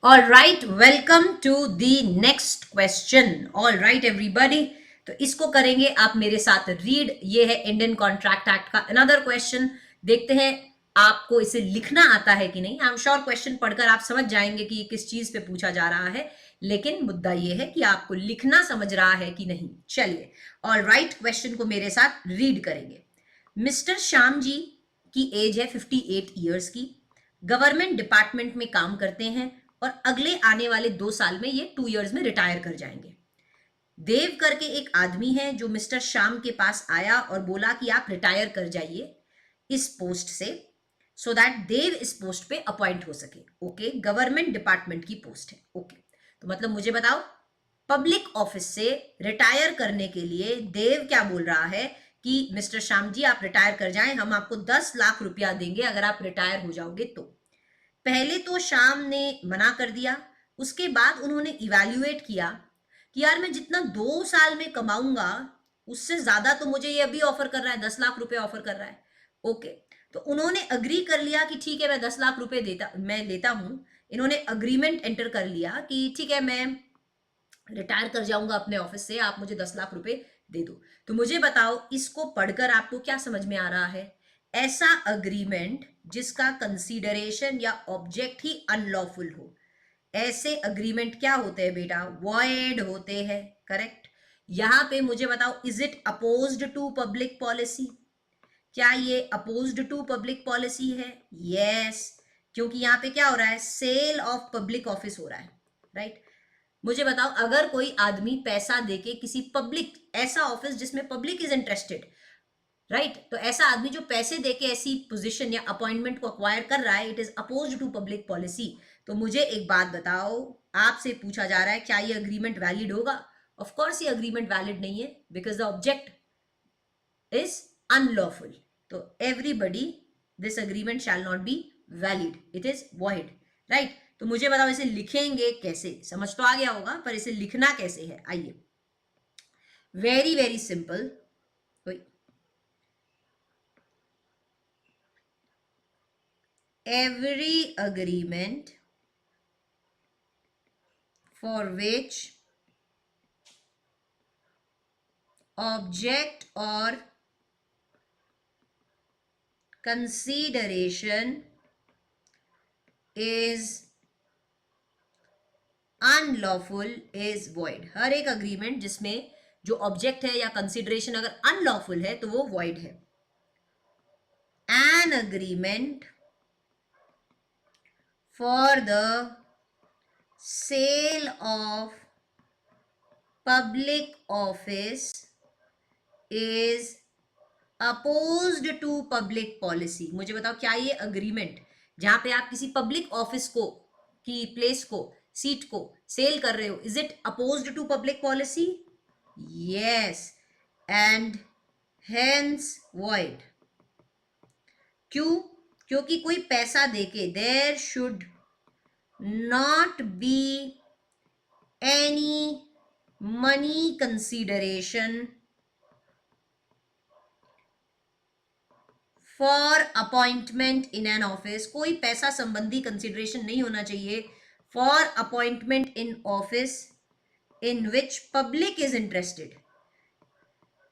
All right, welcome to the next question. All right everybody, तो इसको करेंगे आप मेरे साथ रीड। ये है इंडियन कॉन्ट्रैक्ट एक्ट का अनदर क्वेश्चन। देखते हैं आपको इसे लिखना आता है कि नहीं। आई एम श्योर क्वेश्चन पढ़कर आप समझ जाएंगे कि ये किस चीज पे पूछा जा रहा है, लेकिन मुद्दा ये है कि आपको लिखना समझ रहा है कि नहीं। चलिए, ऑल राइट, क्वेश्चन को मेरे साथ रीड करेंगे। मिस्टर श्याम जी की एज है 58 ईयर्स की, गवर्नमेंट डिपार्टमेंट में काम करते हैं और अगले आने वाले 2 साल में ये 2 इयर्स में रिटायर कर जाएंगे। देव करके एक आदमी है जो मिस्टर श्याम के पास आया और बोला कि आप रिटायर कर जाइए इस पोस्ट से, सो दैट देव इस पोस्ट पे अपॉइंट हो सके। ओके, गवर्नमेंट डिपार्टमेंट की पोस्ट है। ओके, तो मतलब मुझे बताओ, पब्लिक ऑफिस से रिटायर करने के लिए देव क्या बोल रहा है कि मिस्टर श्याम जी आप रिटायर कर जाएं, हम आपको 10 लाख रुपया देंगे अगर आप रिटायर हो जाओगे तो। पहले तो श्याम ने मना कर दिया, उसके बाद उन्होंने इवैल्यूएट किया कि यार मैं जितना 2 साल में कमाऊंगा उससे ज्यादा तो मुझे ये अभी ऑफर कर रहा है, 10 लाख रुपए ऑफर कर रहा है। ओके, तो उन्होंने अग्री कर लिया कि ठीक है मैं 10 लाख रुपए मैं लेता हूं। इन्होंने अग्रीमेंट एंटर कर लिया कि ठीक है मैं रिटायर कर जाऊंगा अपने ऑफिस से, आप मुझे 10 लाख रुपए दे दो। तो मुझे बताओ, इसको पढ़कर आपको क्या समझ में आ रहा है? ऐसा अग्रीमेंट जिसका कंसीडरेशन या ऑब्जेक्ट ही अनलॉफुल हो, ऐसे अग्रीमेंट क्या होते हैं बेटा? वॉइड होते हैं। करेक्ट। यहां पे मुझे बताओ, is it opposed to public policy? क्या ये अपोज्ड टू पब्लिक पॉलिसी है? यस, क्योंकि यहां पे क्या हो रहा है? सेल ऑफ पब्लिक ऑफिस हो रहा है। राइट। मुझे बताओ, अगर कोई आदमी पैसा देके किसी पब्लिक, ऐसा ऑफिस जिसमें पब्लिक इज इंटरेस्टेड, राइट, तो ऐसा आदमी जो पैसे देके ऐसी पोजीशन या अपॉइंटमेंट को अक्वायर कर रहा है, it is oppose to public policy. तो मुझे एक बात बताओ, आपसे पूछा जा रहा है क्या ये अग्रीमेंट वैलिड होगा? ऑफ कोर्स ये अग्रीमेंट वैलिड नहीं है, because the object is unlawful. तो everybody, this agreement shall not be valid, it is void. Right. तो मुझे बताओ इसे लिखेंगे कैसे? समझ तो आ गया होगा, पर इसे लिखना कैसे है? आइए, very very simple. every agreement for which object or consideration is unlawful is void। हर एक अग्रीमेंट जिसमें जो ऑब्जेक्ट है या कंसिडरेशन अगर अनलॉफुल है तो वो void है। An agreement for the sale of public office is opposed to public policy. मुझे बताओ, क्या ये अग्रीमेंट जहां पे आप किसी पब्लिक ऑफिस को, की प्लेस को, सीट को सेल कर रहे हो, is it opposed to public policy? Yes, and hence void. क्यों? क्योंकि कोई पैसा देके, there should not be any money consideration for appointment in an office. कोई पैसा संबंधी कंसिडरेशन नहीं होना चाहिए for appointment in office in which public is interested.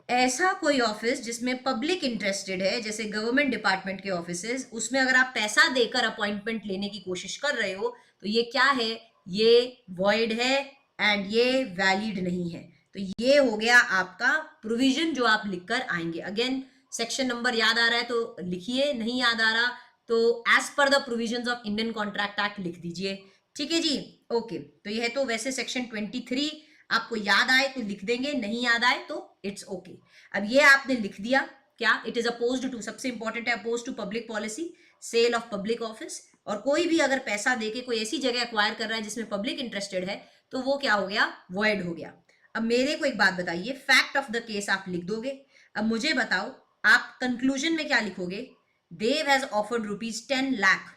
ऐसा कोई ऑफिस जिसमें पब्लिक इंटरेस्टेड है, जैसे गवर्नमेंट डिपार्टमेंट के ऑफिसेज, उसमें अगर आप पैसा देकर अपॉइंटमेंट लेने की कोशिश कर रहे हो तो ये क्या है? ये वॉइड है एंड ये वैलिड नहीं है। तो ये हो गया आपका प्रोविजन जो आप लिखकर आएंगे। अगेन, सेक्शन नंबर याद आ रहा है तो लिखिए, नहीं याद आ रहा तो as per the provisions of Indian contract act लिख दीजिए। ठीक है जी। ओके, तो यह है तो वैसे सेक्शन 23 आपको याद आए तो लिख देंगे, नहीं याद आए तो इट्स ओके। अब ये आपने लिख दिया, क्या? इट इज अपोज्ड टू, सबसे इंपॉर्टेंट है, oppose to public policy, sale of public office. और कोई भी अगर पैसा देके कोई ऐसी जगह एक्वायर कर रहा है जिसमें पब्लिक इंटरेस्टेड है तो वो क्या हो गया? वॉइड हो गया। अब मेरे को एक बात बताइए, फैक्ट ऑफ द केस आप लिख दोगे। अब मुझे बताओ, आप कंक्लूजन में क्या लिखोगे? Dev has offered ₹10 lakh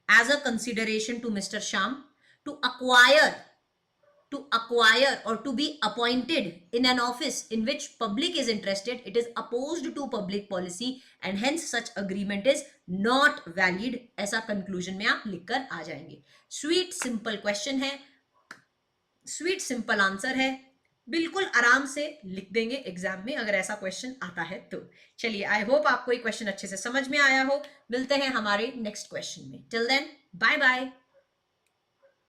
as a consideration to mister Shyam to acquire to acquire or to be appointed in an office in which public is interested, it is opposed to public policy and hence such agreement is not valid. ऐसा conclusion में आप लिखकर आ जाएंगे. Sweet simple question है, sweet simple answer है, बिल्कुल आराम से लिख देंगे एग्जाम में अगर ऐसा क्वेश्चन आता है तो. चलिए, आई होप आपको ये क्वेश्चन अच्छे से समझ में आया हो. मिलते हैं हमारे नेक्स्ट क्वेश्चन में. Till then, bye bye.